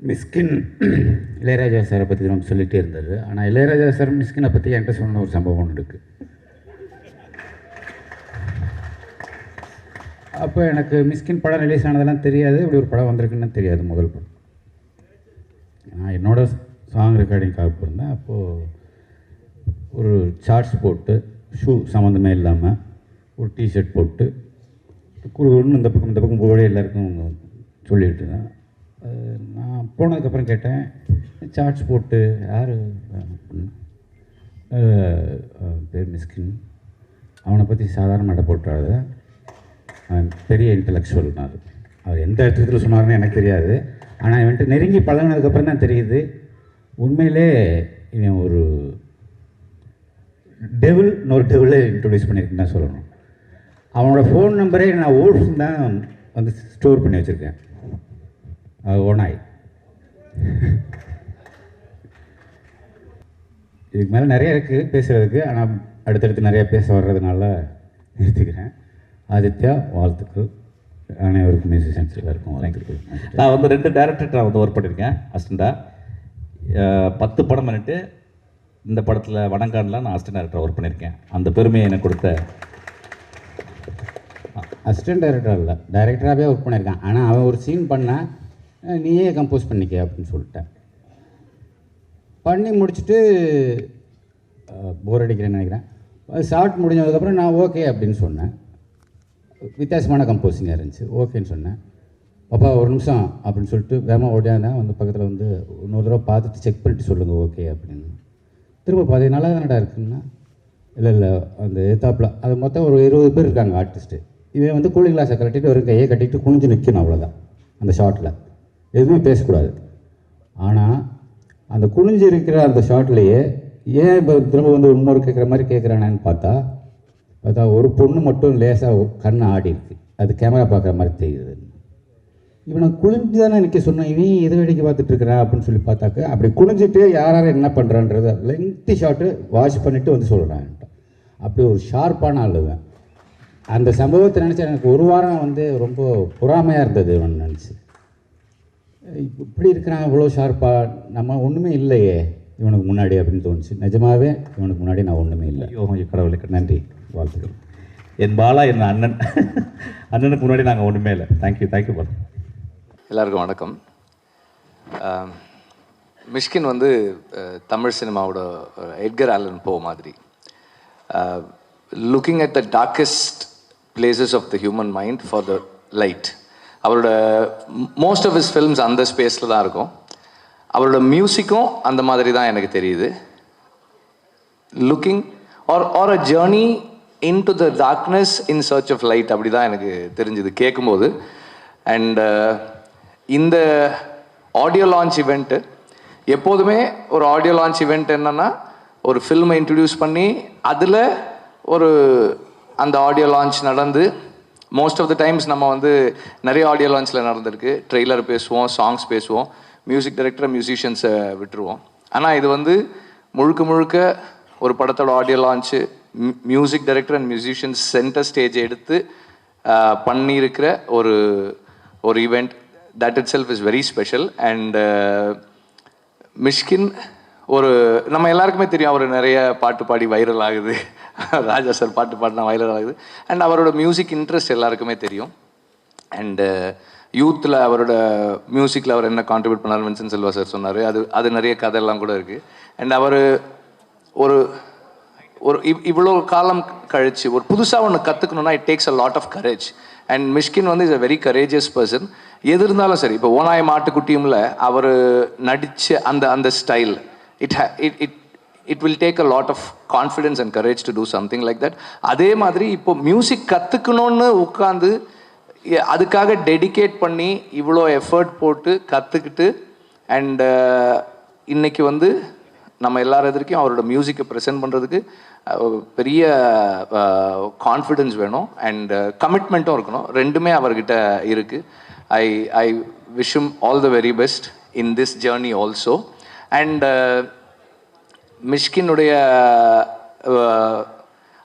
மிஸ்கின் இளையராஜா சாரை பற்றி நம்ம சொல்லிகிட்டே இருந்தார். ஆனால் இளையராஜா சார் மிஸ்கினை பற்றி என்கிட்ட சொன்ன ஒரு சம்பவம் ஒன்று இருக்குது. அப்போ எனக்கு மிஸ்கின் படம் ரிலீஸ் ஆனதெல்லாம் தெரியாது, இப்படி ஒரு படம் வந்திருக்குன்னு தெரியாது. முதல் படம் நான் என்னோடய சாங் ரெக்கார்டிங்காக போயிருந்தேன். அப்போது ஒரு ஷார்ட்ஸ் போட்டு ஷூ சம்மந்தமே இல்லாமல் ஒரு டிஷர்ட் போட்டு குழுன்னு இந்த பக்கம் போகவே எல்லாருக்கும் சொல்லிட்டு இருந்தேன். நான் போனதுக்கப்புறம் கேட்டேன், சார்ட்ஸ் போட்டு யார் அப்படின்னு. பேர் மிஸ்கின், அவனை பற்றி சாதாரண மடை போட்டுறாது, அவன் பெரிய இன்டலெக்சுவல்னார். அவர் எந்த இடத்துல சொன்னார்னு எனக்கு தெரியாது. ஆனால் இவன்ட்டு நெருங்கி பழகினதுக்கப்புறம் தான் தெரியுது உண்மையிலே இவன் ஒரு டெவில், இன்னொரு டெவிலை இன்ட்ரொடியூஸ் பண்ணியிருக்குன்னு தான் சொல்லணும். அவனோட ஃபோன் நம்பரே நான் ஓல்ஸ் தான் வந்து ஸ்டோர் பண்ணி வச்சுருக்கேன். ஓனாய். இதுக்கு மேலே நிறைய இருக்குது பேசுகிறதுக்கு, ஆனால் அடுத்தடுத்து நிறைய பேச வர்றதுனால நிறுத்திக்கிறேன். ஆதித்யா வாழ்த்துக்கள், அனைவருக்கும் மியூசிஷியன்ஸ் எல்லாருக்கும் வாழ்த்துக்கள். நான் வந்து 2 டேரக்டர்கிட்ட நான் வந்து ஒர்க் பண்ணியிருக்கேன் அசிஸ்டண்டாக. 10 படம் பண்ணிட்டு இந்த படத்தில் வடங்கானில் நான் அசிஸ்டன்ட் டேரக்டர் ஒர்க் பண்ணியிருக்கேன். அந்த பெருமையை எனக்கு கொடுத்த அசிஸ்டன்ட் டைரக்டர் இல்லை, டைரக்டராகவே ஒர்க் பண்ணியிருக்கான். ஆனால் அவன் ஒரு சீன் பண்ணால் நீயே கம்போஸ் பண்ணிக்க அப்படின்னு சொல்லிட்டேன். பண்ணி முடிச்சுட்டு போர் அடிக்கிறேன்னு நினைக்கிறேன். ஷார்ட் முடிஞ்சதுக்கப்புறம் நான் ஓகே அப்படின்னு சொன்னேன். வித்தியாசமான கம்போஸிங்காக இருந்துச்சு, ஓகேன்னு சொன்னேன். பாப்பா ஒரு நிமிஷம் அப்படின்னு சொல்லிட்டு வேகமாக ஓடியாந்தேன். வந்து பக்கத்தில் வந்து இன்னொரு தடவை பார்த்துட்டு செக் பண்ணிட்டு சொல்லுங்கள் ஓகே அப்படின்னு. திரும்ப பாதி நல்லா தானடா இருக்குன்னா, இல்லை அந்த எத்தாப்பில் அது மொத்தம் ஒரு 20 பேர் இருக்காங்க ஆர்டிஸ்ட்டு. இவன் வந்து கூலிங் கிளாஸை கட்டிட்டு ஒரு கையை கட்டிட்டு குனிஞ்சு நிற்கணும், அவ்வளோதான். அந்த ஷாட்டில் எதுவுமே பேசக்கூடாது. ஆனால் அந்த குனிஞ்சு இருக்கிற அந்த ஷாட்லேயே ஏன் இப்போ திரும்ப வந்து இன்னொரு கேட்குற மாதிரி கேட்குறானேன்னு பார்த்தா ஒரு பொண்ணு மட்டும் லேசாக கண்ணை ஆடி இருக்கு. அது கேமரா பார்க்குற மாதிரி தெரியுது. இவனை குனிஞ்சு தானே நிற்க சொன்னேன், இவன் எது வேடிக்கை பார்த்துட்டு இருக்கிறான் அப்படின்னு சொல்லி பார்த்தாக்க அப்படி குனிஞ்சிட்டு யார் என்ன பண்ணுறான்றது லெங்க்தி ஷாட்டு வாஷ் பண்ணிவிட்டு வந்து சொல்கிறான். அப்படி ஒரு ஷார்ப்பான ஆளுவேன். அந்த சம்பவத்தை நினச்சா எனக்கு ஒரு வாரம் வந்து ரொம்ப பொறாமையாக இருந்தது. இவன் நினச்சி இப்படி இருக்கிறான் இவ்வளோ ஷார்ப்பாக, நம்ம ஒன்றுமே இல்லையே இவனுக்கு முன்னாடி அப்படின்னு தோணுச்சு. நிஜமாகவே இவனுக்கு முன்னாடி நான் ஒன்றுமே இல்லை. கடவுளுக்கு நன்றி, வாழ்த்துக்கள். என் பாலா என் அண்ணனுக்கு முன்னாடி நாங்கள் ஒன்றுமே இல்லை. தேங்க்யூ பாலா. எல்லாருக்கும் வணக்கம். மிஷ்கின் வந்து தமிழ் சினிமாவோட எட்கர் ஆலன் போ மாதிரி. Looking at the darkest places of the human mind for the light. அவரோட மோஸ்ட் ஆஃப் ஹிஸ் ஃபில்ம்ஸ் அந்த ஸ்பேஸில் தான் இருக்கும். அவரோட மியூசிக்கும் அந்த மாதிரி தான் எனக்கு தெரியுது. Looking or a journey into the darkness in search of light, அப்படி தான் எனக்கு தெரிஞ்சுது கேட்கும்போது. அண்ட் இந்த ஆடியோ லான்ச் இவெண்ட்டு எப்போதுமே ஒரு ஆடியோ லான்ச் இவெண்ட் என்னென்னா ஒரு ஃபில்மை இன்ட்ரடியூஸ் பண்ணி அதில் ஒரு அந்த ஆடியோ லான்ச் நடந்து மோஸ்ட் ஆஃப் த டைம்ஸ் நம்ம வந்து நிறைய ஆடியோ லான்ச்சில் நடந்திருக்கு. ட்ரெய்லர் பேசுவோம், சாங்ஸ் பேசுவோம், மியூசிக் டைரக்டர் மியூசிஷியன்ஸை விட்டுருவோம். ஆனால் இது வந்து முழுக்க ஒரு படத்தோட audio launch music director and musicians centre stage எடுத்து பண்ணியிருக்கிற ஒரு event. That it self is very special. And Mysskin நம்ம எல்லாருக்குமே தெரியும், அவர் நிறைய பாட்டு பாடி வைரல் ஆகுது. ராஜா சார் பாட்டு பாடினா வைரல் ஆகுது. அண்ட் அவரோட மியூசிக் இன்ட்ரெஸ்ட் எல்லாருக்குமே தெரியும். அண்டு யூத்தில் அவரோட மியூசிக்கில் அவர் என்ன கான்ட்ரிபியூட் பண்ணார் வின்சென்ட் செல்வா சார் சொன்னார். அது நிறைய கதையெல்லாம் கூட இருக்குது. அண்ட் அவர் ஒரு இவ்வளோ காலம் கழித்து ஒரு புதுசாக ஒன்று கற்றுக்கணுன்னா it takes a lot of courage. And Mysskin வந்து is a very courageous person. எது இருந்தாலும் சரி, இப்போ ஓனாய மாட்டுக்குட்டியும்ல அவர் நடித்த அந்த style it will take a lot of confidence and courage to do something like that. அதே மாதிரி இப்போ மியூசிக் கற்றுக்கணுன்னு உட்காந்து அதுக்காக டெடிகேட் பண்ணி இவ்வளோ எஃபர்ட் போட்டு கற்றுக்கிட்டு அண்ட் இன்னைக்கு வந்து நம்ம எல்லார் எதிர்க்கும் அவரோட மியூசிக்கை ப்ரெசென்ட் பண்ணுறதுக்கு பெரிய கான்ஃபிடென்ஸ் வேணும் அண்ட் கமிட்மெண்ட்டும் இருக்கணும். ரெண்டுமே அவர்கிட்ட இருக்குது. I wish him all the very best in this journey also. And மிஷ்கினுடைய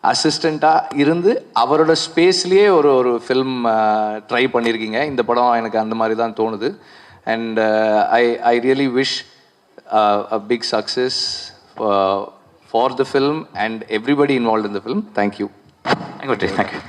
அசிஸ்டண்ட்டாக இருந்து அவரோட ஸ்பேஸ்லேயே ஒரு ஃபில்ம் ட்ரை பண்ணியிருக்கீங்க. இந்த படம் எனக்கு அந்த மாதிரி தான் தோணுது. And I really wish a big success for the film and everybody involved in the film. Thank you. Thank you.